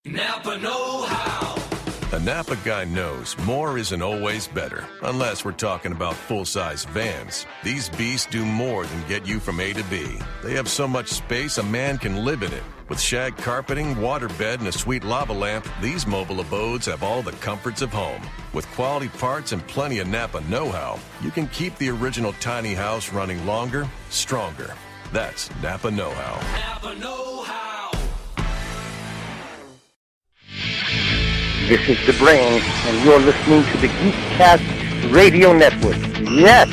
Napa know-how. A Napa guy knows more isn't always better, unless we're talking about full-size vans. These beasts do more than get you from A to B. They have so much space a man can live in it. With shag carpeting, waterbed, and a sweet lava lamp, these mobile abodes have all the comforts of home. With quality parts and plenty of Napa know-how, you can keep the original tiny house running longer, stronger. That's Napa know-how. Napa know-how. This is the Brain, and you're listening to the Geekcast Radio Network. Yes!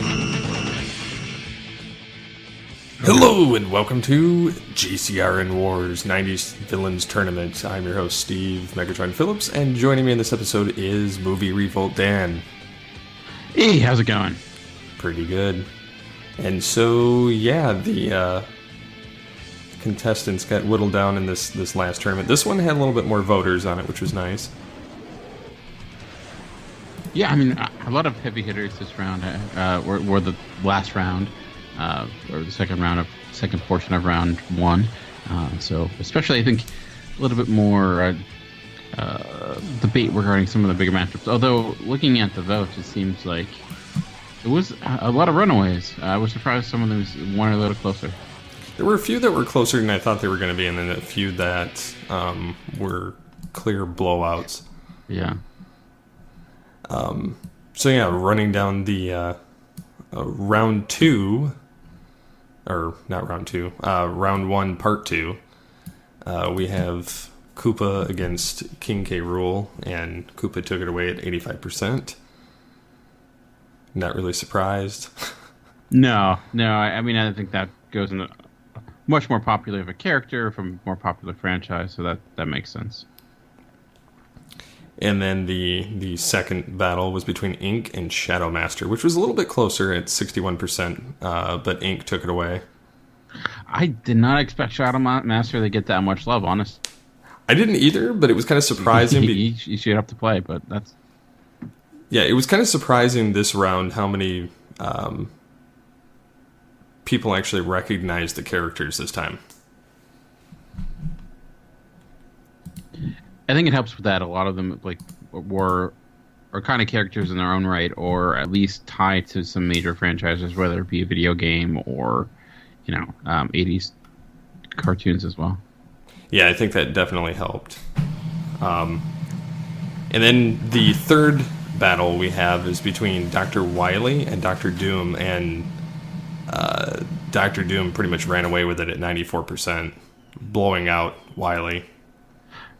Hello, and welcome to GCRN WarZ 90's Villains Tournament. I'm your host, Steve Megatron Phillips, and joining me in this episode is MovieRevolt Dan. Hey, how's it going? Pretty good. And so, yeah, the contestants got whittled down in this last tournament. This one had a little bit more voters on it, which was nice. Yeah, I mean, a lot of heavy hitters this round were the last round, or the second portion of round one. So, especially, I think, a little bit more debate regarding some of the bigger matchups. Although, looking at the votes, it seems like it was a lot of runaways. I was surprised some of them were a little closer. There were a few that were closer than I thought they were going to be, and then a few that were clear blowouts. Yeah. So yeah, running down the round two, or not round two, round one, part two, we have Koopa against King K. Rool, and Koopa took it away at 85%. Not really surprised. No. I mean, I think that goes in a much more popular of a character from a more popular franchise, so that makes sense. And then the second battle was between Ink and Shadow Master, which was a little bit closer at 61%, but Ink took it away. I did not expect Shadow Master to get that much love, honestly. I didn't either, but it was kind of surprising. He showed up to play, but that's... Yeah, it was kind of surprising this round how many people actually recognized the characters this time. I think it helps with that. A lot of them are kind of characters in their own right, or at least tied to some major franchises, whether it be a video game or 80s cartoons as well. Yeah, I think that definitely helped. And then the third battle we have is between Dr. Wily and Dr. Doom, and Dr. Doom pretty much ran away with it at 94%, blowing out Wily.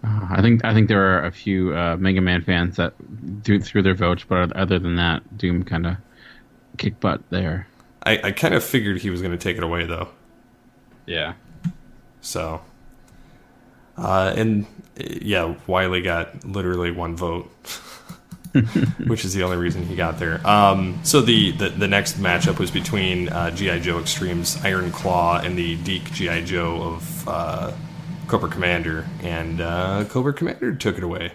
I think there are a few Mega Man fans that threw their votes, but other than that, Doom kind of kicked butt there. I kind of figured he was going to take it away, though. Yeah. So. And yeah, Wily got literally one vote, which is the only reason he got there. So the next matchup was between G.I. Joe Extreme's Iron Claw and the Deke G.I. Joe of Cobra Commander, and Cobra Commander took it away.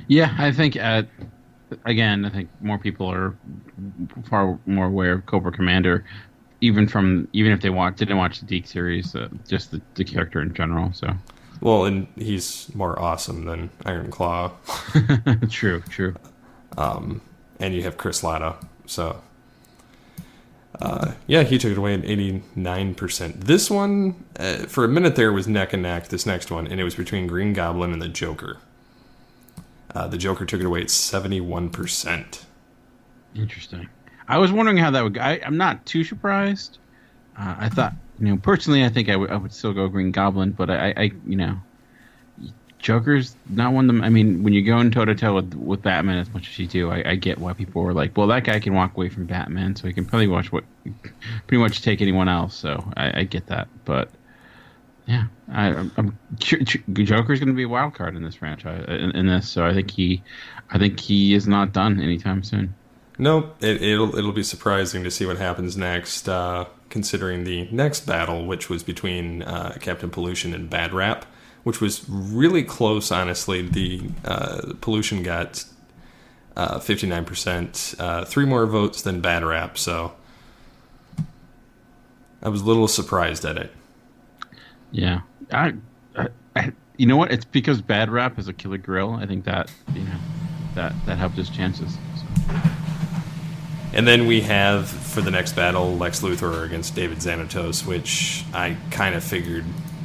Yeah, I think again, I think more people are far more aware of Cobra Commander, even if they didn't watch the Deke series, just the character in general. So, well, and he's more awesome than Iron Claw. True. And you have Chris Latta, so. Yeah, he took it away at 89%. This one, for a minute there, was neck and neck, this next one, and it was between Green Goblin and the Joker. The Joker took it away at 71%. Interesting. I was wondering how that would go. I'm not too surprised. I thought, personally, I think I would still go Green Goblin, but I Joker's not one of them. I mean, when you go in toe-to-toe with Batman as much as you do, I get why people were like, well, that guy can walk away from Batman, so he can pretty much take anyone else. So I get that. But, yeah, I'm Joker's going to be a wild card in this franchise, in this. So I think he is not done anytime soon. No, it'll be surprising to see what happens next, considering the next battle, which was between Captain Pollution and Bad Rap, which was really close, honestly. The Pollution got 59%, 3 more votes than Bad Rap, so I was a little surprised at it. Yeah, You know what? It's because Bad Rap is a killer grill. I think that that helped his chances. So. And then we have, for the next battle, Lex Luthor against David Xanatos, which I kind of figured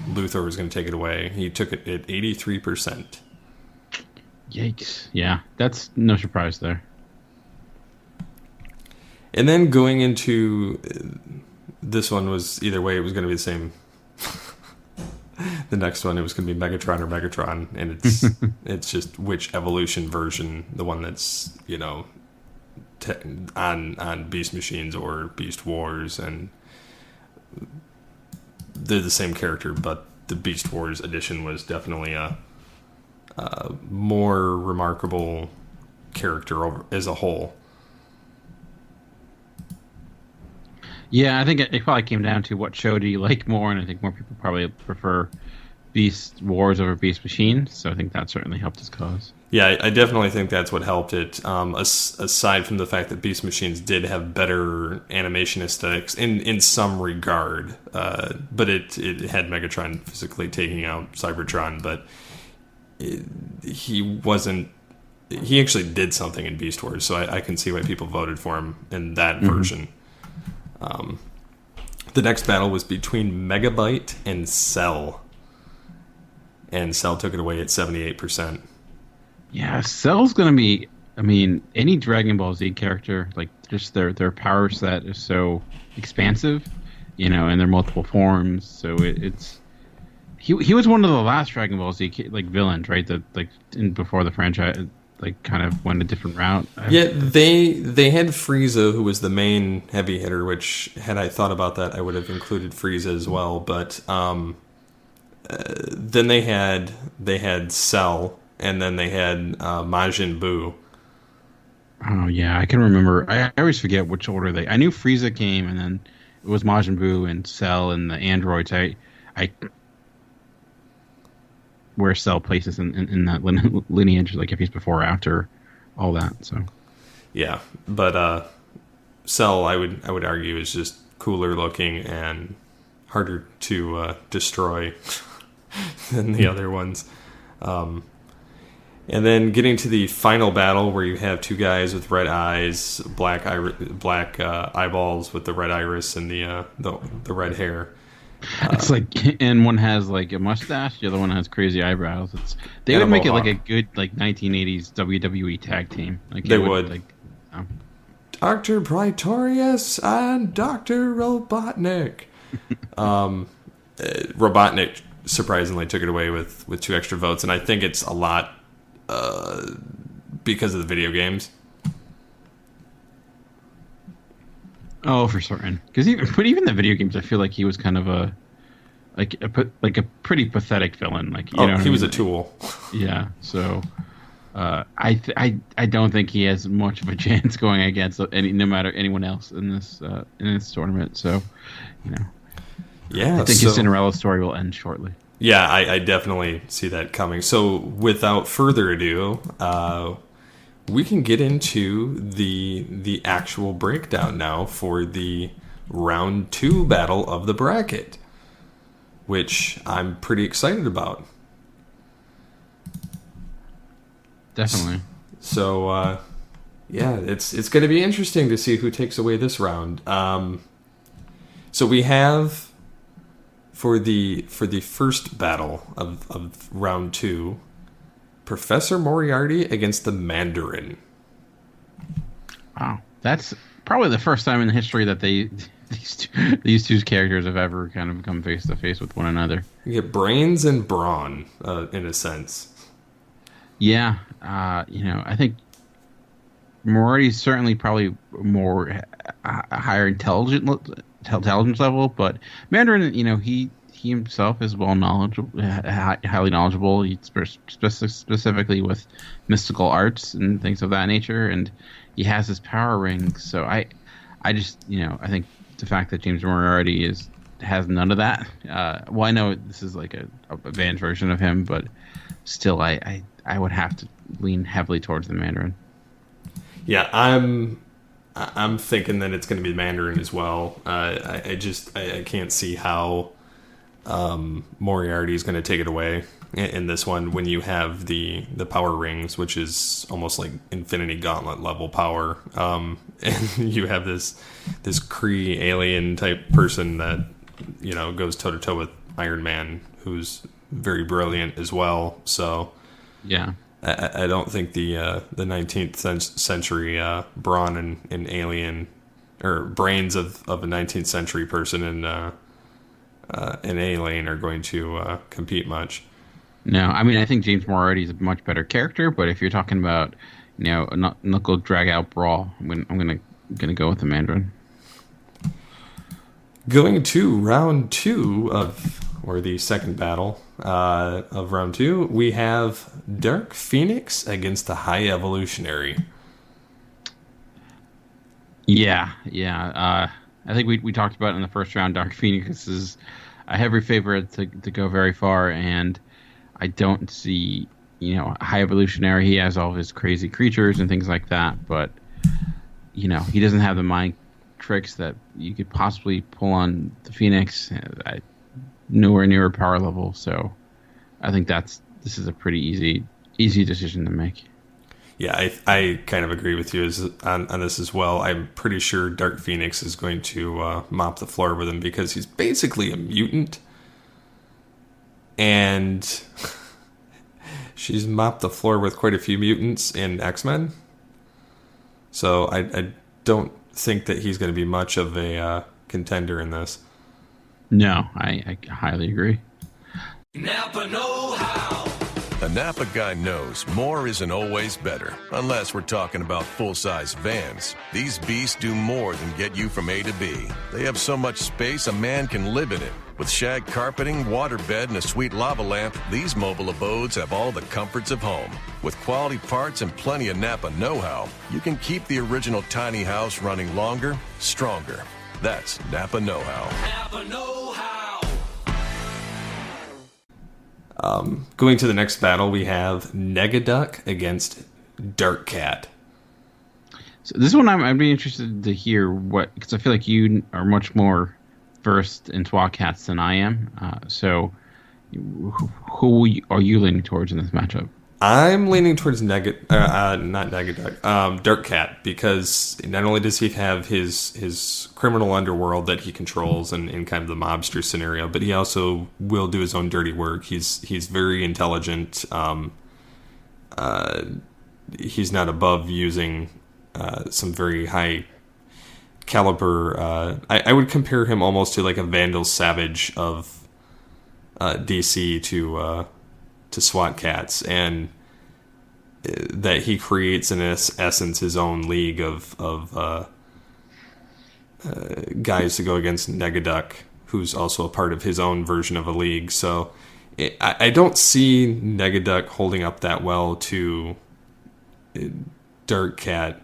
Luthor was going to take it away. He took it at 83%. Yikes. Yeah, that's no surprise there. And then going into this one was either way, it was going to be the same. The next one, it was going to be Megatron or Megatron, and it's just which evolution version, the one that's, you know, on Beast Machines or Beast Wars, and they're the same character, but the Beast Wars edition was definitely a more remarkable character as a whole. Yeah, I think it probably came down to what show do you like more, and I think more people probably prefer Beast Wars over Beast Machines, so I think that certainly helped his cause. Yeah, I definitely think that's what helped it, aside from the fact that Beast Machines did have better animation aesthetics in some regard, but it had Megatron physically taking out Cybertron, but he actually did something in Beast Wars, so I can see why people voted for him in that version. The next battle was between Megabyte and Cell. And Cell took it away at 78%. Yeah, Cell's going to be... I mean, any Dragon Ball Z character, like, just their power set is so expansive, you know, and their multiple forms. So it's... He was one of the last Dragon Ball Z, like, villains, right? That, like, before the franchise... like kind of went a different route. Yeah, they had Frieza, who was the main heavy hitter, which had I thought about that, I would have included Frieza as well. But then they had Cell, and then they had Majin Buu. Oh yeah, I can remember. I always forget which order I knew Frieza came, and then it was Majin Buu and Cell and the androids. I where Cell places in that lineage, like if he's before or after all that. So yeah, but Cell, I would argue, is just cooler looking and harder to destroy than the other ones. And then getting to the final battle, where you have two guys with red eyes, black eyeballs with the red iris and the red hair. It's like, and one has like a mustache, the other one has crazy eyebrows. They would make it like a good like 1980s WWE tag team. Like they would. Like, Dr. Praetorius and Dr. Robotnik. Robotnik surprisingly took it away with 2 extra votes, and I think it's a lot because of the video games. Oh, for certain. Because even the video games, I feel like he was kind of a pretty pathetic villain. Like he was a tool. Yeah. So I don't think he has much of a chance going against no matter anyone else in this tournament. So yeah, I think his Cinderella story will end shortly. Yeah, I definitely see that coming. So without further ado, we can get into the actual breakdown now for the round 2 battle of the bracket, which I'm pretty excited about. Definitely. So, yeah, it's going to be interesting to see who takes away this round. So we have for the first battle of round 2. Professor Moriarty against the Mandarin. Wow, that's probably the first time in history that these two characters have ever kind of come face to face with one another. You get brains and brawn, in a sense. Yeah, I think Moriarty's certainly probably more a higher intelligence level, but Mandarin, he himself is highly knowledgeable. He's specifically with mystical arts and things of that nature, and he has his power rings. So I just, I think the fact that James Moriarty has none of that. Well, I know this is like a advanced version of him, but still, I would have to lean heavily towards the Mandarin. Yeah, I'm thinking that it's going to be Mandarin as well. I can't see how Moriarty is going to take it away in this one when you have the power rings, which is almost like Infinity Gauntlet level power. And you have this Kree alien type person that, goes toe to toe with Iron Man, who's very brilliant as well. So yeah, I don't think the 19th century brawn and alien or brains of a 19th century person and an alien are going to compete much. No, I mean, I think James Moriarty is a much better character, but if you're talking about, a knuckle drag out brawl, I'm gonna go with the Mandarin. Going to round 2 or the second battle of round 2, we have Dark Phoenix against the High Evolutionary. Yeah. I think we talked about it in the first round. Dark Phoenix is a heavy favorite to go very far, and I don't see, High Evolutionary. He has all of his crazy creatures and things like that, but, he doesn't have the mind tricks that you could possibly pull on the Phoenix. Nowhere near a power level, so I think this is a pretty easy decision to make. Yeah, I kind of agree with you on this as well. I'm pretty sure Dark Phoenix is going to mop the floor with him because he's basically a mutant. And she's mopped the floor with quite a few mutants in X-Men. So I don't think that he's going to be much of a contender in this. No, I highly agree. Napa know-how. A Napa guy knows more isn't always better, unless we're talking about full-size vans. These beasts do more than get you from A to B. They have so much space a man can live in it. With shag carpeting, waterbed, and a sweet lava lamp, these mobile abodes have all the comforts of home. With quality parts and plenty of Napa know-how, you can keep the original tiny house running longer, stronger. That's Napa know-how. Napa know-how. Going to the next battle, we have Negaduck against Dark Cat. So this one, I'd be interested to hear because I feel like you are much more versed in SWAT cats than I am. So who are you leaning towards in this matchup? I'm leaning towards not Negaduck, Dark Cat, because not only does he have his criminal underworld that he controls in kind of the mobster scenario, but he also will do his own dirty work. He's very intelligent. He's not above using some very high caliber. I would compare him almost to like a Vandal Savage of DC to SWAT cats, and that he creates in essence his own league of guys to go against Negaduck, who's also a part of his own version of a league. So I don't see Negaduck holding up that well to Dark Cat.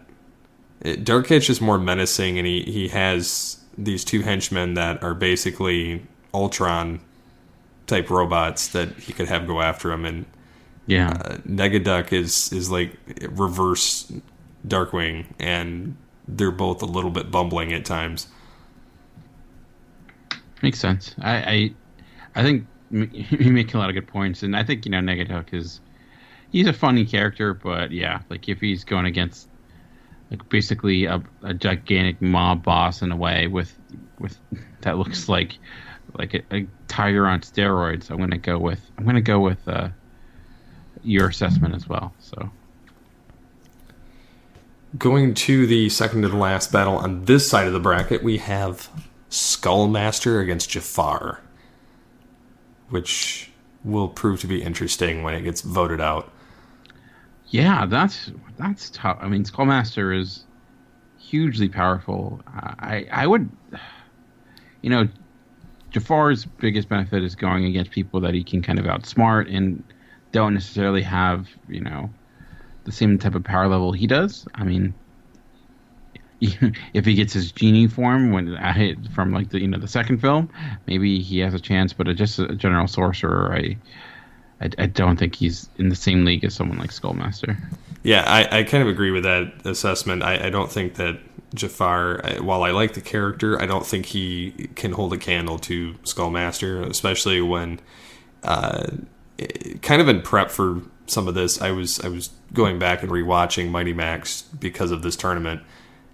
Dark Cat's just more menacing, and he has these two henchmen that are basically Ultron type robots that he could have go after him, and Negaduck is like reverse Darkwing, and they're both a little bit bumbling at times. Makes sense. I think you make a lot of good points, and I think Negaduck he's a funny character, but like if he's going against like basically a gigantic mob boss in a way with that looks like a tiger on steroids, I'm gonna go with your assessment as well. So going to the second to the last battle on this side of the bracket, we have Skullmaster against Jafar, which will prove to be interesting when it gets voted out. Yeah, that's tough. I mean, Skullmaster is hugely powerful. I would, Jafar's biggest benefit is going against people that he can kind of outsmart and don't necessarily have, the same type of power level he does. I mean, if he gets his genie form from like the second film, maybe he has a chance. But just a general sorcerer, I don't think he's in the same league as someone like Skullmaster. Yeah, I kind of agree with that assessment. I don't think that Jafar, while I like the character, I don't think he can hold a candle to Skullmaster, especially when, kind of in prep for some of this, I was going back and rewatching Mighty Max because of this tournament,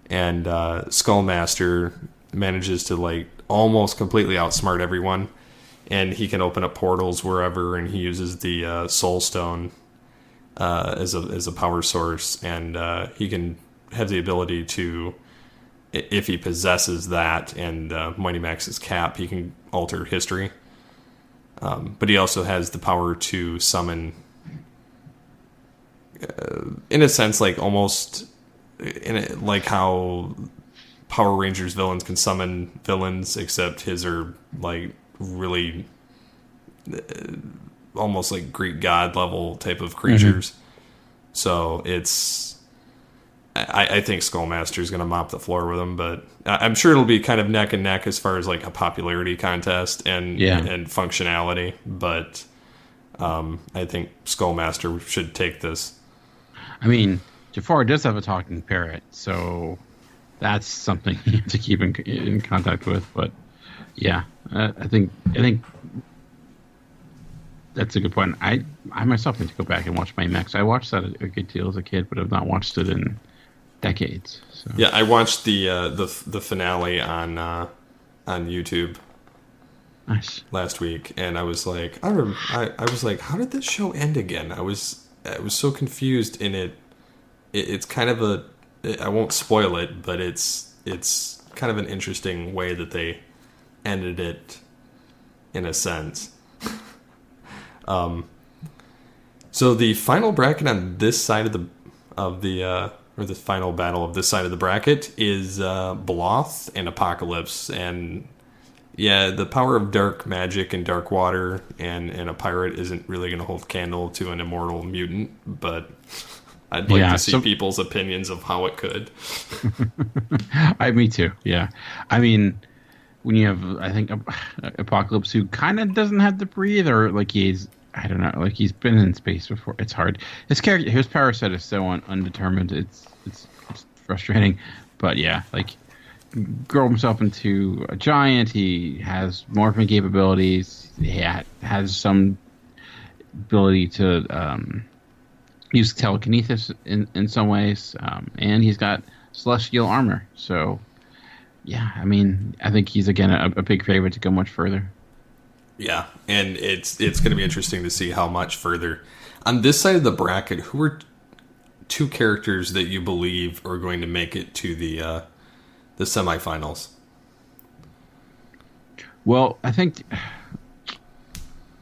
and Skullmaster manages to like almost completely outsmart everyone, and he can open up portals wherever, and he uses the Soul Stone as a power source, and he can have the ability to, if he possesses that and Mighty Max's cap, he can alter history. But he also has the power to summon, in a sense, like almost like how Power Rangers villains can summon villains, except his are like really almost like Greek god level type of creatures. So I think Skullmaster is going to mop the floor with him, but I'm sure it'll be kind of neck and neck as far as like a popularity contest and functionality. But I think Skullmaster should take this. I mean, Jafar does have a talking parrot, so that's something you have to keep in contact with. But yeah, I think that's a good point. I myself need to go back and watch my Max. I watched that a good deal as a kid, but I've not watched it in decades. So. Yeah, I watched the finale on YouTube. Nice. Last week, and I was like, I was like, how did this show end again? I was so confused in it. It's kind of I won't spoil it, but it's kind of an interesting way that they ended it, in a sense. So the final bracket on this side of the final battle of this side of the bracket is Bloth and Apocalypse, and yeah, the power of dark magic and dark water and a pirate isn't really going to hold candle to an immortal mutant, but I'd like to see people's opinions of how it could. Me too, yeah. I mean, when you have, I think, Apocalypse who kind of doesn't have to breathe, or like he's been in space before, it's hard. His character, his power set is so undetermined, it's frustrating, but yeah, like, grow himself into a giant. He has morphing capabilities. He has some ability to use telekinesis in some ways, and he's got celestial armor. So, yeah, I mean, I think he's again a big favorite to go much further. Yeah, and it's going to be interesting to see how much further. On this side of the bracket, who are two characters that you believe are going to make it to the semifinals? Well, I think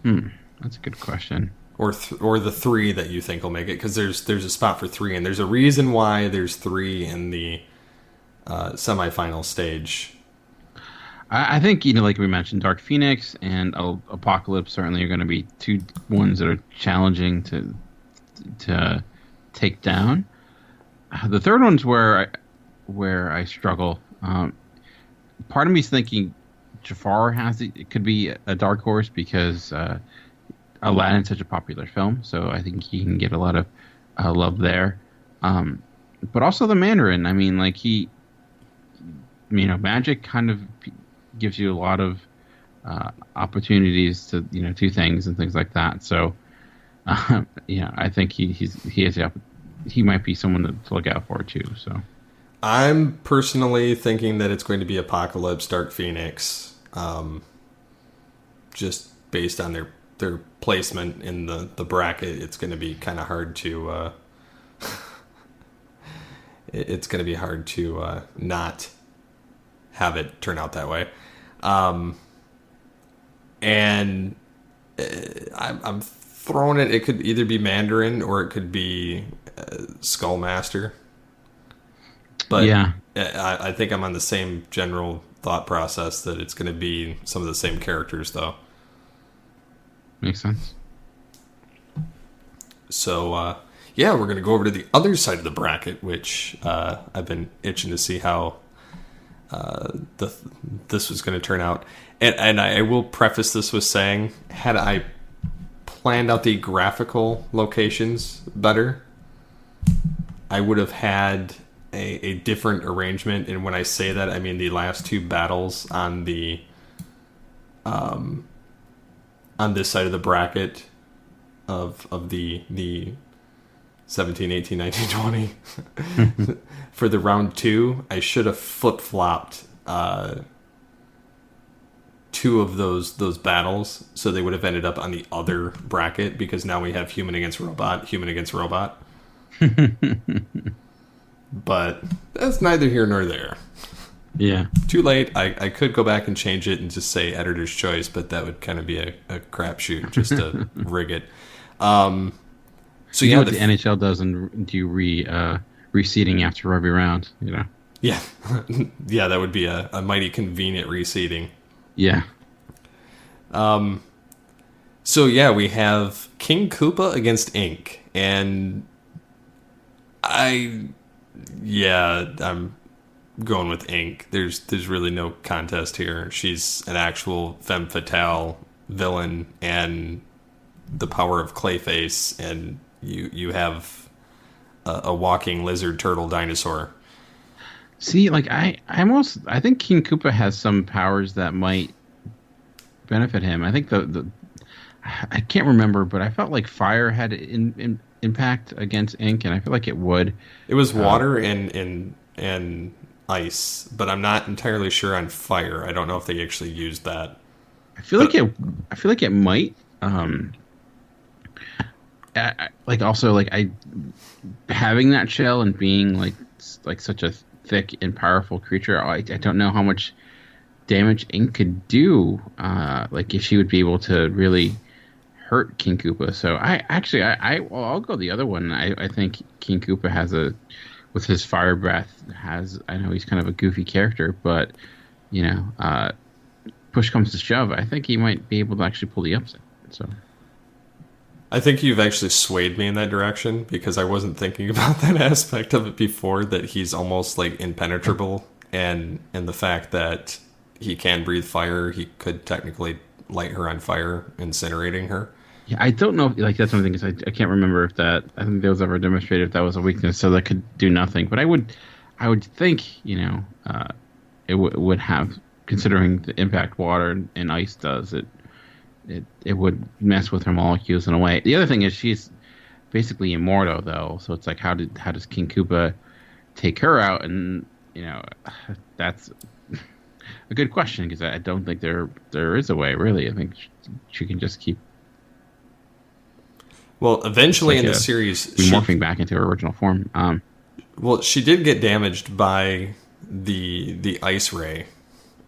that's a good question. Or the three that you think will make it, because there's a spot for three, and there's a reason why there's three in the semifinal stage. I think, like we mentioned, Dark Phoenix and Apocalypse certainly are going to be two ones that are challenging to take down. The third one's where I struggle. Part of me is thinking Jafar it could be a dark horse because Aladdin's such a popular film, so I think he can get a lot of love there. But also the Mandarin. I mean, like magic kind of gives you a lot of opportunities to do things and things like that. So I think he might be someone to look out for too. So. I'm personally thinking that it's going to be Apocalypse, Dark Phoenix, just based on their placement in the bracket. It's going to be kind of hard to it's going to be hard to not have it turn out that way. And I'm throwing it. It could either be Mandarin or it could be Skullmaster. But yeah, I think I'm on the same general thought process that it's going to be some of the same characters, though. Makes sense. So, we're going to go over to the other side of the bracket, which I've been itching to see how this was going to turn out. And I will preface this with saying, had I planned out the graphical locations better, I would have had a different arrangement, and when I say that, I mean the last two battles on the on this side of the bracket of the 17, 18, 19, 20 for the round 2, I should have flip-flopped two of those battles, so they would have ended up on the other bracket, because now we have human against robot. But that's neither here nor there. Yeah. Too late. I could go back and change it and just say editor's choice, but that would kind of be a crapshoot just to rig it. So you know what the NHL does and do reseeding after every round, you know? Yeah. Yeah, that would be a mighty convenient reseeding. Yeah. So yeah, we have King Koopa against Ink, and I'm going with Ink. There's really no contest here. She's an actual femme fatale villain, and the power of Clayface, and you have a walking lizard turtle dinosaur. See, like I think King Koopa has some powers that might benefit him. I think I can't remember, but I felt like fire had impact against Ink, and I feel like it would. It was water and ice, but I'm not entirely sure on fire. I don't know if they actually used that. I feel like it might. Having that shell and being like such a thick and powerful creature, I don't know how much damage Ink could do. If she would be able to really hurt King Koopa. So I'll go the other one. I think King Koopa with his fire breath I know he's kind of a goofy character, but push comes to shove, I think he might be able to actually pull the upset. So I think you've actually swayed me in that direction, because I wasn't thinking about that aspect of it before, that he's almost like impenetrable, and the fact that he can breathe fire, he could technically light her on fire, incinerating her. Yeah, I don't know. That's one thing, is I can't remember if that. I think that was ever demonstrated if that was a weakness, so that could do nothing. But I would think it would have, considering the impact water and ice does, it would mess with her molecules in a way. The other thing is she's basically immortal, though, so it's like how does King Koopa take her out? And that's a good question, because I don't think there is a way, really. I think she can just keep. Well, eventually in the series, morphing back into her original form. Well, she did get damaged by the ice ray,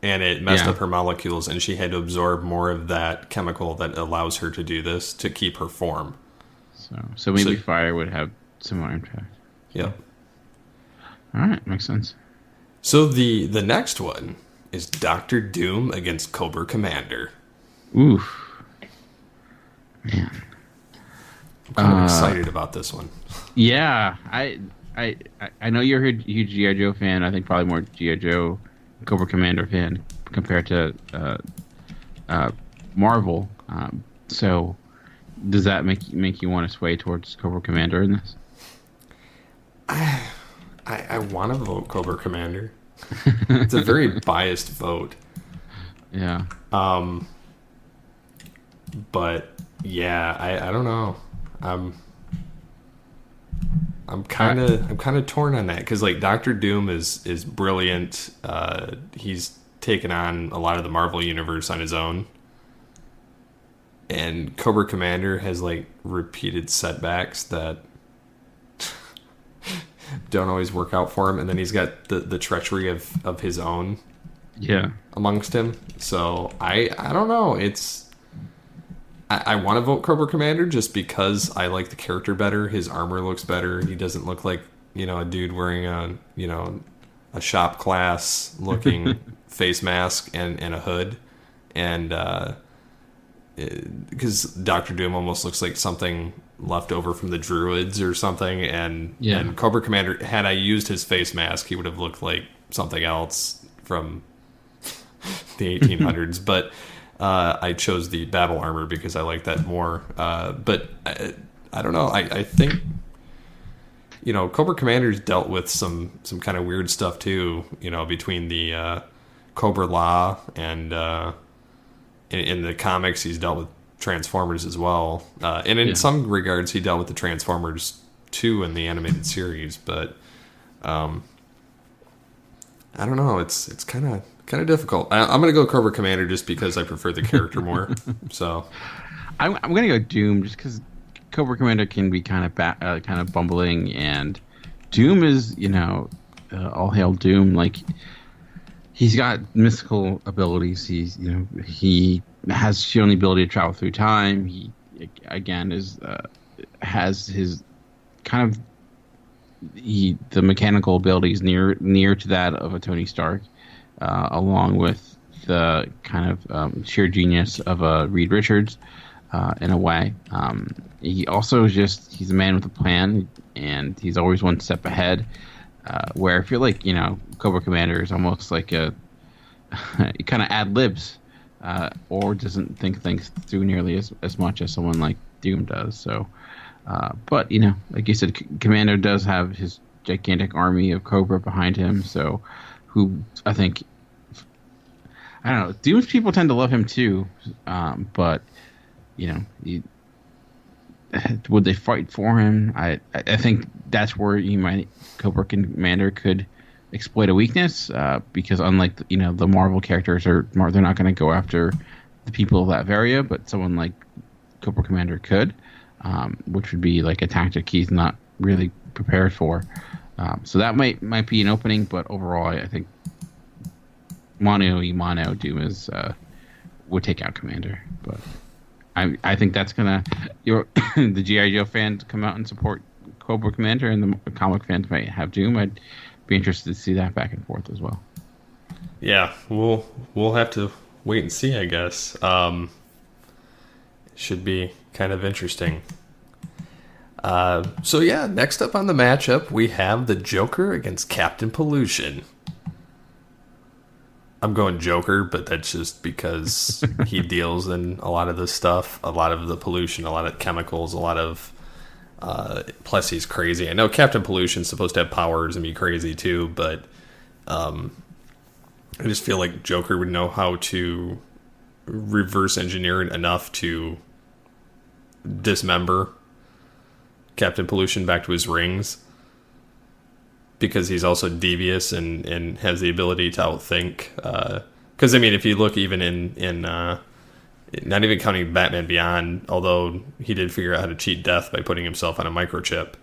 and it messed up her molecules, and she had to absorb more of that chemical that allows her to do this to keep her form. So maybe fire would have similar impact. Yeah. All right, makes sense. So the next one is Dr. Doom against Cobra Commander. Oof. Man. I'm kind of excited about this one. Yeah, I know you're a huge G.I. Joe fan. I think probably more G.I. Joe Cobra Commander fan compared to Marvel. So does that make you want to sway towards Cobra Commander in this? I want to vote Cobra Commander. It's a very biased vote. Yeah. But yeah, I don't know. I'm kind of torn on that, because Dr. Doom is brilliant. He's taken on a lot of the Marvel universe on his own, and Cobra Commander has repeated setbacks that don't always work out for him, and then he's got the treachery of his own amongst him. So I don't know. I want to vote Cobra Commander just because I like the character better. His armor looks better. He doesn't look like, a dude wearing a shop class looking face mask and a hood. And because Dr. Doom almost looks like something left over from the Druids or something. And Cobra Commander, had I used his face mask, he would have looked like something else from the 1800s. But I chose the battle armor because I like that more. But I don't know. I think, Cobra Commander's dealt with some kind of weird stuff too, between the Cobra Law and in the comics he's dealt with Transformers as well. And in some regards he dealt with the Transformers too in the animated series, but I don't know, it's kind of difficult. I'm going to go Cobra Commander just because I prefer the character more. So I'm going to go Doom just because Cobra Commander can be kind of bumbling, and Doom is, all hail Doom. Like, he's got mystical abilities. He has shown the ability to travel through time. He, again, has his kind of the mechanical abilities near to that of a Tony Stark, along with the kind of sheer genius of a Reed Richards. In a way, he also he's a man with a plan, and he's always one step ahead. Where I feel like Cobra Commander is almost like he kind of ad libs, or doesn't think things through nearly as much as someone like Doom does. So, but like you said, Commander does have his gigantic army of Cobra behind him. So, who I think, I don't know, Doom's people tend to love him too, but. Would they fight for him? I think that's where Cobra Commander could exploit a weakness, because unlike the Marvel characters they're not going to go after the people of Latveria, but someone like Cobra Commander could, which would be like a tactic he's not really prepared for. So that might be an opening, but overall I think mano a mano Doom would take out Commander, but. I think that's gonna the G.I. Joe fans come out and support Cobra Commander, and the comic fans might have Doom. I'd be interested to see that back and forth as well. Yeah, we'll have to wait and see, I guess. Should be kind of interesting. So yeah, next up on the matchup we have the Joker against Captain Pollution. I'm going Joker, but that's just because he deals in a lot of this stuff, a lot of the pollution, a lot of chemicals, a lot of... plus he's crazy. I know Captain Pollution's supposed to have powers and be crazy too, but I just feel like Joker would know how to reverse engineer it enough to dismember Captain Pollution back to his rings. Because he's also devious and has the ability to outthink. Because, if you look even in not even counting Batman Beyond, although he did figure out how to cheat death by putting himself on a microchip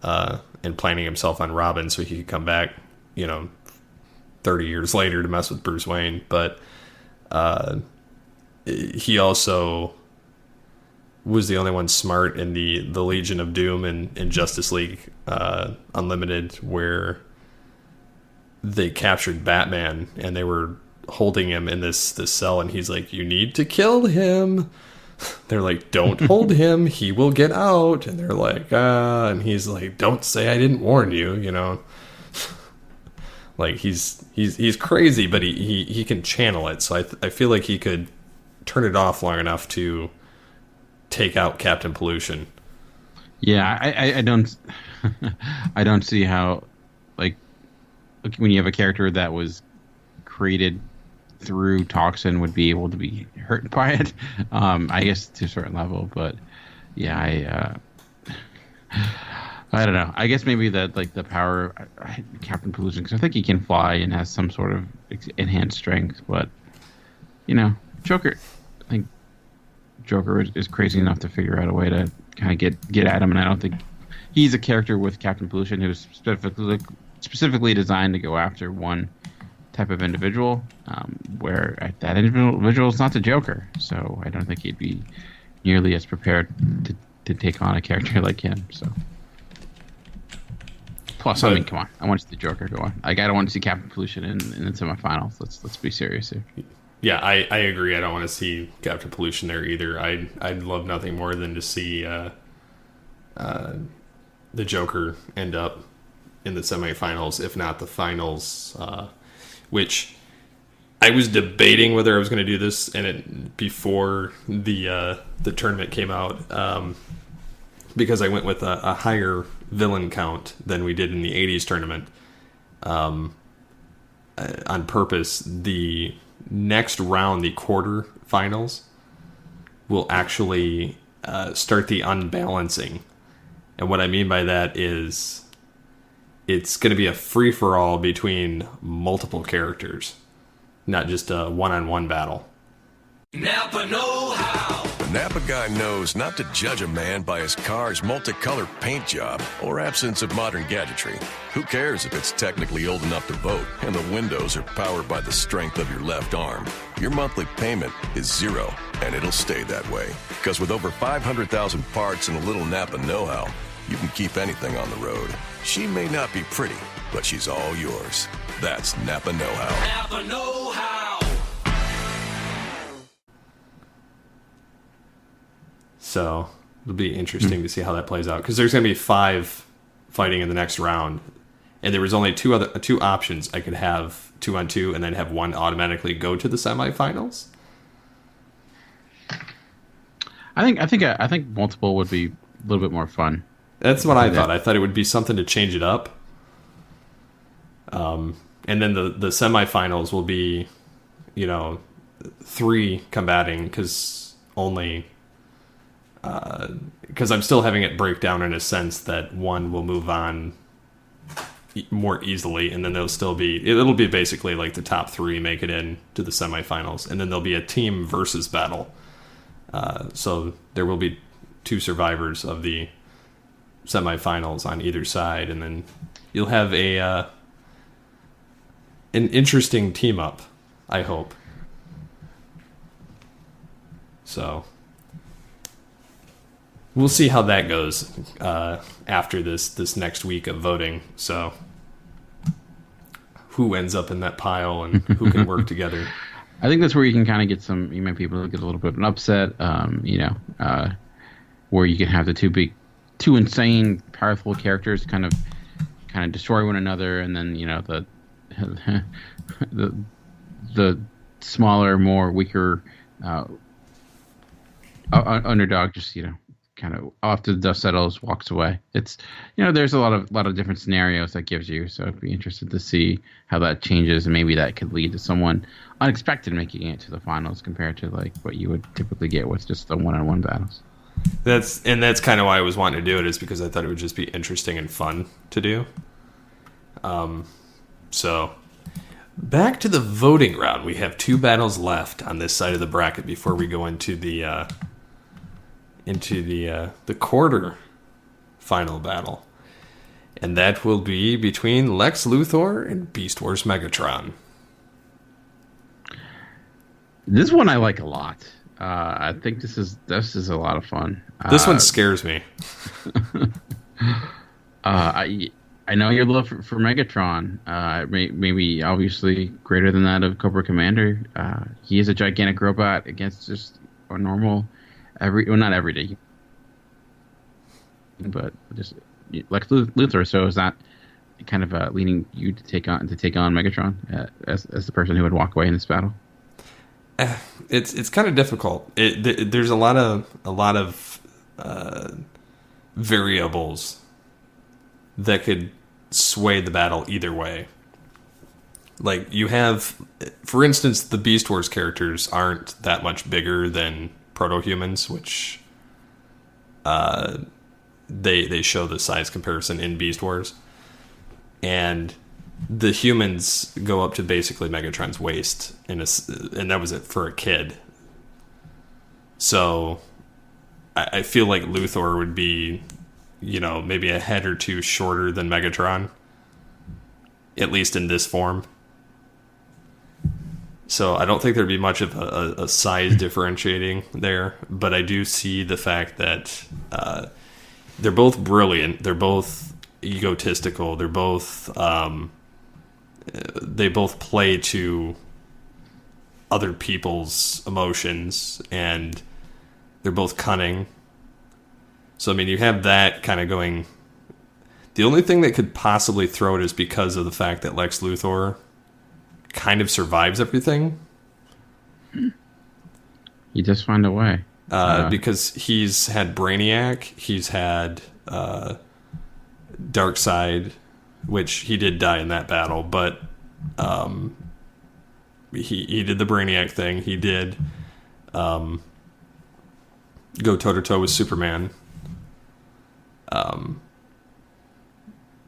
and planting himself on Robin so he could come back, 30 years later to mess with Bruce Wayne. But he also was the only one smart in the Legion of Doom and Justice League Unlimited, where they captured Batman and they were holding him in this cell, and he's like, "You need to kill him." They're like, "Don't hold him, he will get out." And they're like, and he's like, "Don't say I didn't warn you," Like he's crazy, but he can channel it. So I feel like he could turn it off long enough to take out Captain Pollution. Yeah, I don't I don't see how, like when you have a character that was created through toxin would be able to be hurt by it. I guess to a certain level, but yeah, I don't know. I guess maybe that like the power Captain Pollution, because I think he can fly and has some sort of enhanced strength, but Joker. I think Joker is crazy enough to figure out a way to kind of get at him, and I don't think he's a character with Captain Pollution who's specifically designed to go after one type of individual, where that individual is not the Joker, so I don't think he'd be nearly as prepared to take on a character like him. So, plus, come on, I want to see the Joker go on. Like, I don't want to see Captain Pollution in the semifinals. Let's be serious here. Yeah, I agree. I don't want to see Captain Pollution there either. I'd love nothing more than to see the Joker end up in the semifinals, if not the finals, which I was debating whether I was going to do this before the tournament came out, because I went with a higher villain count than we did in the 80s tournament on purpose. The next round, the quarter finals, will actually start the unbalancing. And what I mean by that is it's going to be a free-for-all between multiple characters, not just a one-on-one battle. Napa know-how. The Napa guy knows not to judge a man by his car's multicolored paint job or absence of modern gadgetry. Who cares if it's technically old enough to vote and the windows are powered by the strength of your left arm? Your monthly payment is zero, and it'll stay that way. Because with over 500,000 parts and a little Napa know-how, you can keep anything on the road. She may not be pretty, but she's all yours. That's Napa know-how. Napa know-how. So it'll be interesting to see how that plays out, because there's going to be 5 fighting in the next round, and there was only two options. I could have 2-on-2 and then have one automatically go to the semifinals. I think multiple would be a little bit more fun. That's what I thought. I thought it would be something to change it up. And then the semifinals will be, 3 combating, because I'm still having it break down in a sense that one will move on more easily, and then it'll be basically like the top 3 make it in to the semifinals, and then there'll be a team versus battle. So there will be 2 survivors of the semifinals on either side, and then you'll have an interesting team up, I hope. So we'll see how that goes after this next week of voting. So who ends up in that pile and who can work together. I think that's where you can kind of get people get a little bit of an upset, where you can have the two insane, powerful characters kind of destroy one another, and then the smaller, more weaker underdog just kind of after the dust settles walks away. It's there's a lot of different scenarios that gives you, so I'd be interested to see how that changes, and maybe that could lead to someone unexpected making it to the finals compared to like what you would typically get with just the one-on-one battles. That's kind of why I was wanting to do it, is because I thought it would just be interesting and fun to do. So back to the voting round. We have 2 battles left on this side of the bracket before we go into the quarter final battle, and that will be between Lex Luthor and Beast Wars Megatron. This one I like a lot. I think this is a lot of fun. This one scares me. I know your love for Megatron, maybe obviously greater than that of Cobra Commander. He is a gigantic robot against just a normal, not every day, but just Lex Luthor. So is that kind of leaning you to take on Megatron as the person who would walk away in this battle? It's kind of difficult. There's a lot of variables that could sway the battle either way. Like you have, for instance, the Beast Wars characters aren't that much bigger than proto-humans, which they show the size comparison in Beast Wars, and the humans go up to basically Megatron's waist, and that was it for a kid. So I feel like Luthor would be, maybe a head or 2 shorter than Megatron, at least in this form. So I don't think there'd be much of a size differentiating there, but I do see the fact that they're both brilliant, they're both egotistical, they're both they both play to other people's emotions, and they're both cunning. So, I mean, you have that kind of going. The only thing that could possibly throw it is because of the fact that Lex Luthor kind of survives everything. You just find a way. because he's had Brainiac, he's had Darkseid, which he did die in that battle, but he did the Brainiac thing. He did go toe-to-toe with Superman.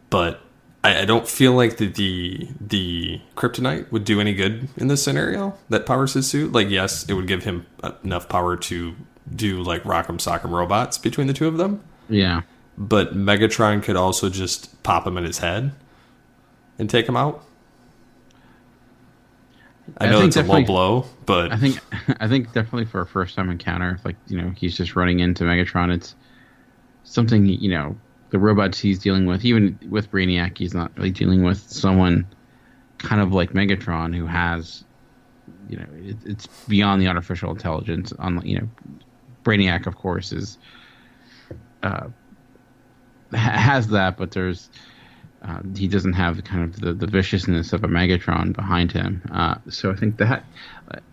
But I don't feel like the kryptonite would do any good in this scenario that powers his suit. Like, yes, it would give him enough power to do like Rock'em Sock'em Robots between the two of them. Yeah. But Megatron could also just pop him in his head and take him out. I know it's a low blow, but I think definitely for a first time encounter, like, you know, he's just running into Megatron. It's something, you know, the robots he's dealing with, even with Brainiac, he's not really dealing with someone kind of like Megatron who has, you know, it's beyond the artificial intelligence. You know, Brainiac, of course, is has that, but there's he doesn't have kind of the viciousness of a Megatron behind him. So I think that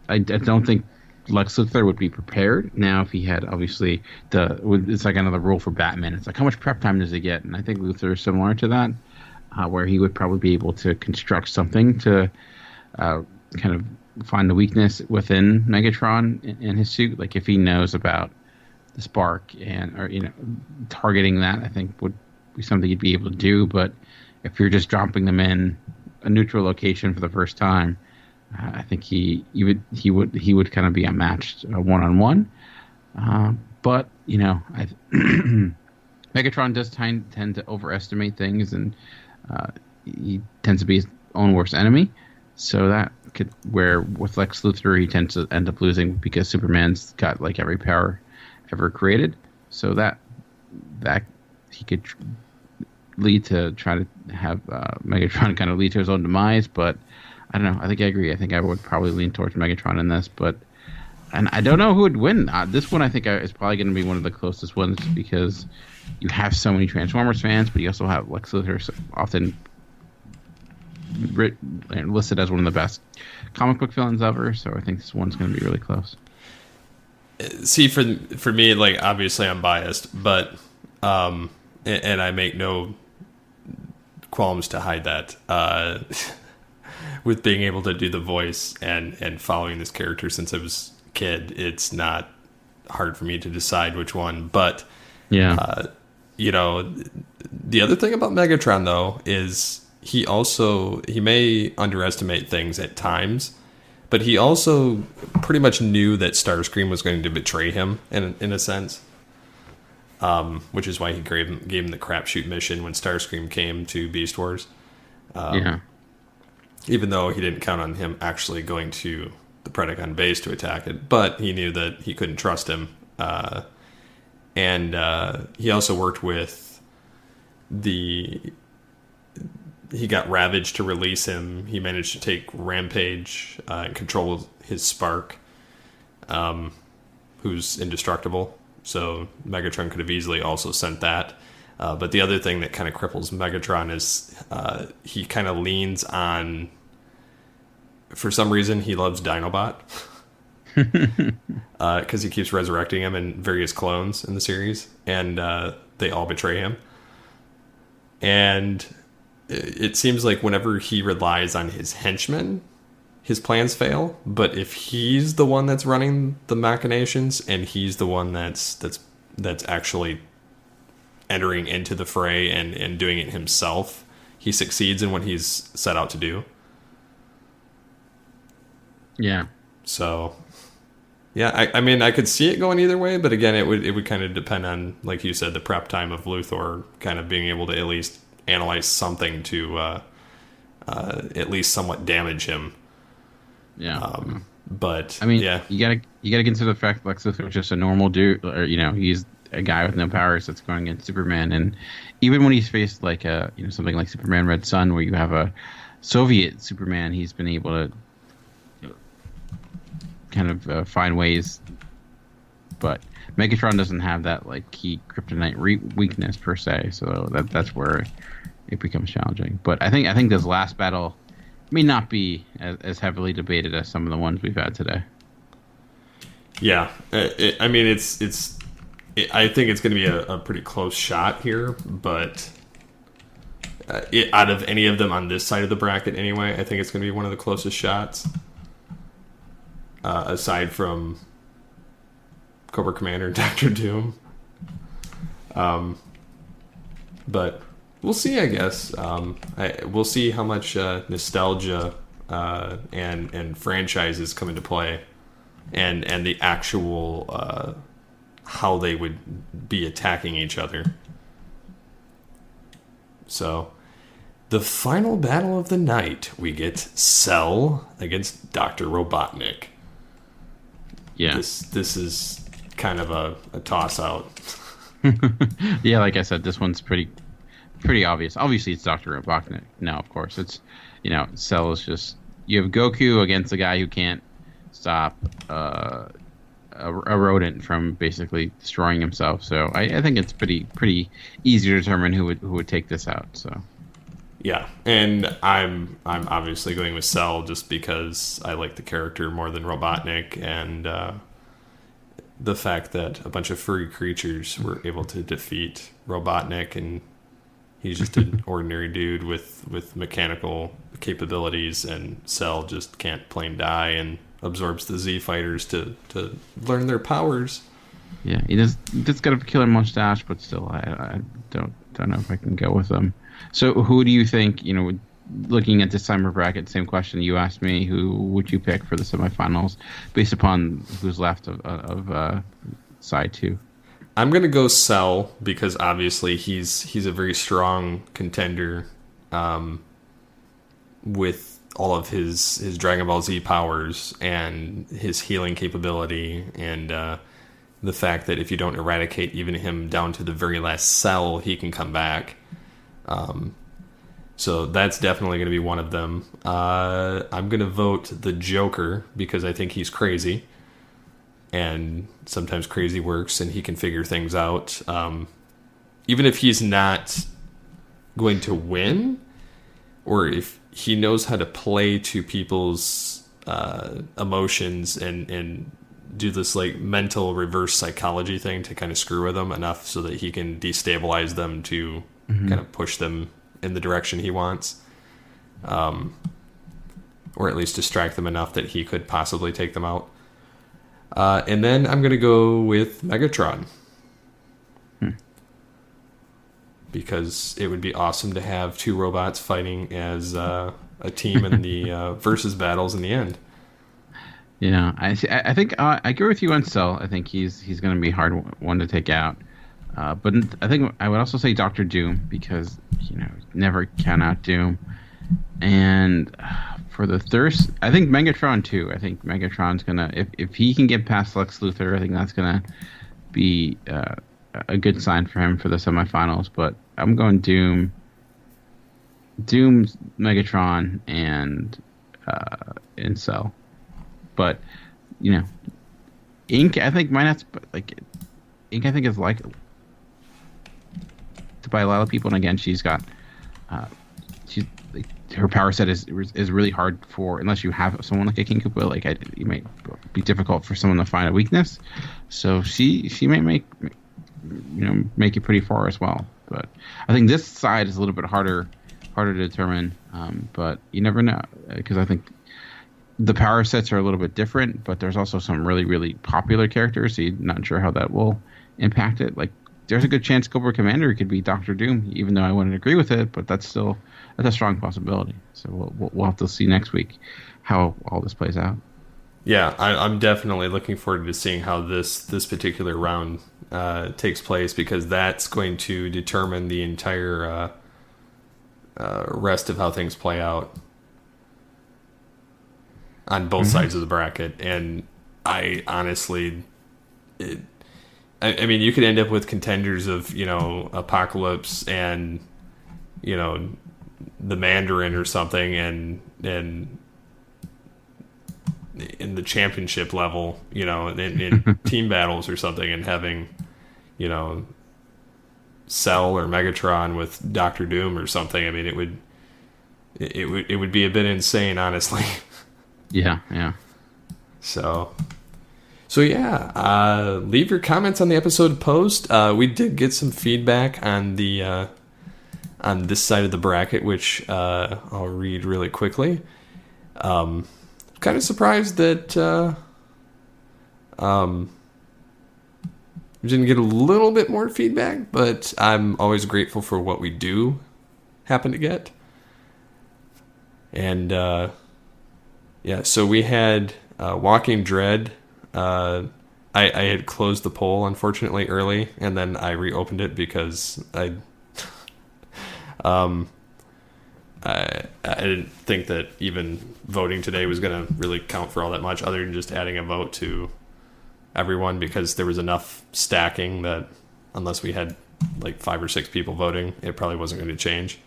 I don't think Lex Luthor would be prepared now if he had, obviously, it's like another rule for Batman. It's like, how much prep time does he get? And I think Luthor is similar to that, where he would probably be able to construct something to kind of find the weakness within Megatron in his suit. Like, if he knows about the spark or you know, targeting that, I think would be something he'd be able to do. But if you're just dropping them in a neutral location for the first time, I think he would kind of be unmatched one-on-one. But, you know, Megatron does tend to overestimate things, and he tends to be his own worst enemy. So that could, where with Lex Luthor, he tends to end up losing because Superman's got like every power ever created. So that he could lead to try to have Megatron kind of lead to his own demise. But I don't know. I think I agree. I think I would probably lean towards Megatron in this, and I don't know who would win. This one I think is probably going to be one of the closest ones because you have so many Transformers fans, but you also have Lex Luthor often listed as one of the best comic book villains ever. So I think this one's going to be really close. See, for me, like, obviously I'm biased, but and I make no qualms to hide that. With being able to do the voice and following this character since I was a kid, it's not hard for me to decide which one. But, yeah, you know, the other thing about Megatron, though, is he may underestimate things at times, but he also pretty much knew that Starscream was going to betray him in a sense, which is why he gave him the crapshoot mission when Starscream came to Beast Wars. Yeah. Even though he didn't count on him actually going to the Predacon base to attack it. But he knew that he couldn't trust him. And he also worked with he got Ravage to release him. He managed to take Rampage and control his Spark, who's indestructible. So Megatron could have easily also sent that. But the other thing that kind of cripples Megatron is he kind of leans on, for some reason, he loves Dinobot. Because he keeps resurrecting him in various clones in the series. And they all betray him. And it seems like whenever he relies on his henchmen, his plans fail. But if he's the one that's running the machinations and he's the one that's actually entering into the fray and doing it himself, he succeeds in what he's set out to do. Yeah. So, yeah, I mean, I could see it going either way, but again, it would kind of depend on, like you said, the prep time of Luthor kind of being able to at least analyze something to at least somewhat damage him. Yeah. But I mean, yeah, you gotta consider the fact that Lex Luthor is just a normal dude, or you know, he's a guy with no powers that's going against Superman, and even when he's faced like something like Superman Red Sun, where you have a Soviet Superman, he's been able to kind of find ways. But Megatron doesn't have that like key kryptonite weakness per se, so that's where it becomes challenging. But I think this last battle may not be as heavily debated as some of the ones we've had today. Yeah, I mean, I think it's going to be a pretty close shot here, but out of any of them on this side of the bracket anyway, I think it's going to be one of the closest shots, aside from Cobra Commander and Doctor Doom. But we'll see, I guess. We'll see how much nostalgia and franchises come into play, and the actual how they would be attacking each other. So, the final battle of the night, we get Cell against Dr. Robotnik. Yeah. This is kind of a toss-out. Yeah, like I said, this one's pretty obvious. Obviously, it's Dr. Robotnik. No, of course, it's, Cell is just, you have Goku against a guy who can't stop a rodent from basically destroying himself. So I think it's pretty easy to determine who would take this out. So yeah, and I'm obviously going with Cell just because I like the character more than Robotnik, and the fact that a bunch of furry creatures were able to defeat Robotnik, and he's just an ordinary dude with mechanical capabilities, and Cell just can't plain die and absorbs the Z fighters to learn their powers. Yeah, he just got a killer mustache, but still, I don't know if I can go with him. So, who do you think? Looking at this summer bracket, same question you asked me. Who would you pick for the semifinals, based upon who's left of side 2? I'm gonna go Cell because obviously he's a very strong contender, with all of his Dragon Ball Z powers and his healing capability, and the fact that if you don't eradicate even him down to the very last cell, he can come back. So that's definitely going to be one of them. I'm going to vote the Joker because I think he's crazy, and sometimes crazy works, and he can figure things out. Even if he's not going to win, or if he knows how to play to people's emotions and do this like mental reverse psychology thing to kind of screw with them enough so that he can destabilize them to kind of push them in the direction he wants, or at least distract them enough that he could possibly take them out. And then I'm going to go with Megatron. Because it would be awesome to have two robots fighting as a team in the versus battles in the end. Yeah, I think I agree with you on Cell. I think he's going to be a hard one to take out. But I think I would also say Dr. Doom because never count out Doom. And for the thirst, I think Megatron too. I think Megatron's gonna if he can get past Lex Luthor, I think that's gonna be a good sign for him for the semifinals. But I'm going Doom, Megatron, and Cell. But Ink, I think might not Ink. I think is like by a lot of people, and again, she's got her power set is really hard for unless you have someone like a King Koopa. It might be difficult for someone to find a weakness. So she may make it pretty far as well. But I think this side is a little bit harder to determine. But you never know because I think the power sets are a little bit different. But there's also some really really popular characters. So you're not sure how that will impact it. There's a good chance Cobra Commander could be Dr. Doom, even though I wouldn't agree with it, but that's a strong possibility. So we'll have to see next week how all this plays out. Yeah, I'm definitely looking forward to seeing how this particular round takes place because that's going to determine the entire rest of how things play out on both sides of the bracket. And I honestly... I mean, you could end up with contenders of, Apocalypse and, the Mandarin or something, and in the championship level, in team battles or something, and having, Cell or Megatron with Doctor Doom or something. I mean, it would be a bit insane, honestly. Yeah. So yeah, leave your comments on the episode post. We did get some feedback on the on this side of the bracket, which I'll read really quickly. Kind of surprised that we didn't get a little bit more feedback, but I'm always grateful for what we do happen to get. And yeah, so we had Walking Dread. I had closed the poll, unfortunately, early, and then I reopened it because I didn't think that even voting today was going to really count for all that much, other than just adding a vote to everyone, because there was enough stacking that unless we had like 5 or 6 people voting, it probably wasn't going to change.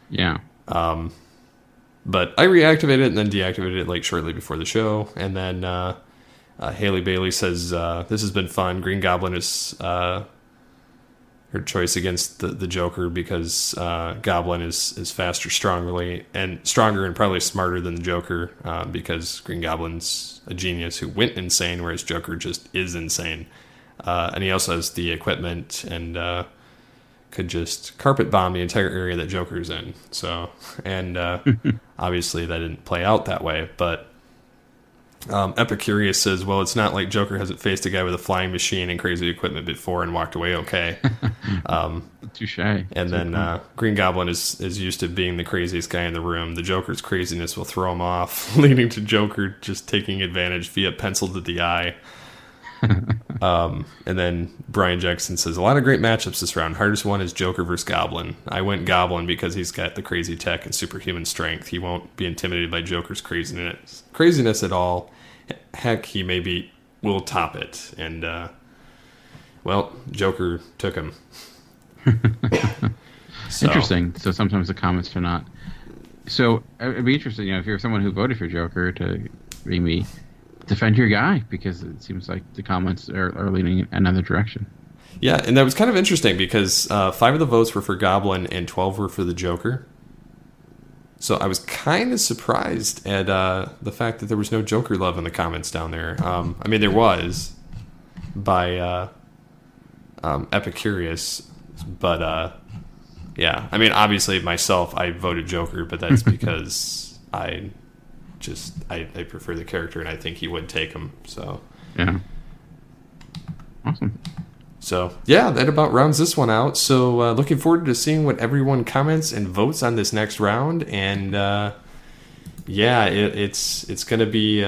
Yeah. But I reactivated it and then deactivated it like shortly before the show. And then Haley Bailey says, this has been fun. Green Goblin is her choice against the Joker because Goblin is faster, stronger, and probably smarter than the Joker because Green Goblin's a genius who went insane, whereas Joker just is insane. And he also has the equipment and could just carpet bomb the entire area that Joker's in. So, and obviously that didn't play out that way, but Epicurious says, well, it's not like Joker hasn't faced a guy with a flying machine and crazy equipment before and walked away okay. Touche. And then Green Goblin is used to being the craziest guy in the room. The Joker's craziness will throw him off, leading to Joker just taking advantage via pencil to the eye. And then Brian Jackson says, a lot of great matchups this round. Hardest one is Joker versus Goblin. I went Goblin because he's got the crazy tech and superhuman strength. He won't be intimidated by Joker's craziness at all. Heck, he will top it. And, well, Joker took him. Interesting. So sometimes the comments are not. So it'd be interesting, if you're someone who voted for Joker, to maybe defend your guy, because it seems like the comments are leaning in another direction. Yeah, and that was kind of interesting because 5 of the votes were for Goblin and 12 were for the Joker. So I was kind of surprised at the fact that there was no Joker love in the comments down there. I mean, there was by Epicurious, but yeah. I mean, obviously myself, I voted Joker, but that's because I prefer the character and I think he would take him. So yeah, awesome. So yeah, that about rounds this one out. So looking forward to seeing what everyone comments and votes on this next round. And yeah, it's going to be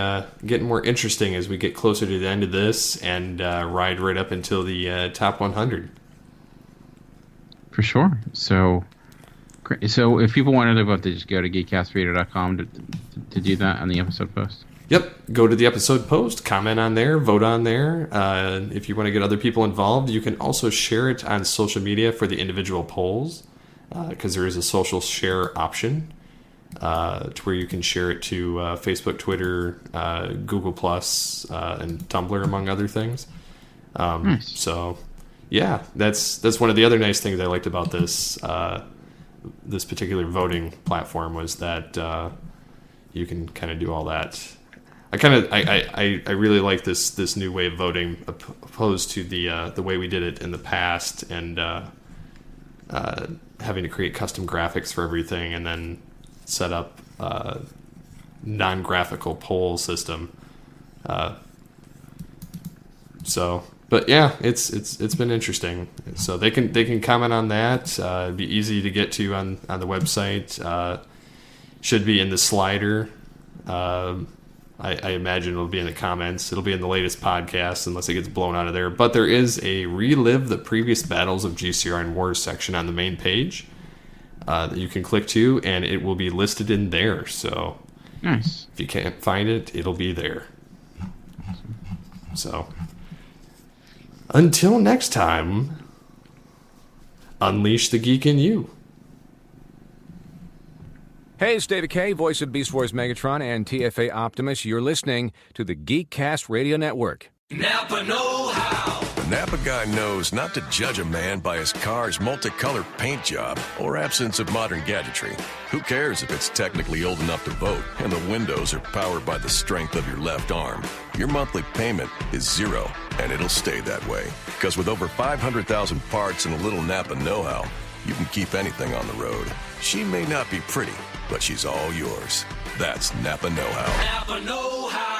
getting more interesting as we get closer to the end of this and ride right up until the top 100. For sure. So great. So if people wanted to vote, they just go to geekcastradio.com to do that on the episode post. Yep. Go to the episode post, comment on there, vote on there. If you want to get other people involved, you can also share it on social media for the individual polls, because there is a social share option to where you can share it to Facebook, Twitter, Google+, and Tumblr, among other things. Nice. So, yeah, that's one of the other nice things I liked about this this particular voting platform was that you can kind of do all that. I really like this new way of voting opposed to the way we did it in the past, and having to create custom graphics for everything and then set up non-graphical poll system. But yeah, it's been interesting. So they can comment on that. It'd be easy to get to on the website. Should be in the slider. I imagine it'll be in the comments. It'll be in the latest podcast unless it gets blown out of there. But there is a relive the previous battles of GCRN WarZ section on the main page that you can click to, and it will be listed in there. So nice. If you can't find it, it'll be there. So until next time, unleash the geek in you. Hey, it's David K., voice of Beast Wars Megatron and TFA Optimus. You're listening to the Geekcast Radio Network. Napa Know How. Napa guy knows not to judge a man by his car's multicolored paint job or absence of modern gadgetry. Who cares if it's technically old enough to vote and the windows are powered by the strength of your left arm? Your monthly payment is zero, and it'll stay that way. Because with over 500,000 parts and a little Napa know-how, you can keep anything on the road. She may not be pretty, but she's all yours. That's Napa know-how. Napa know-how.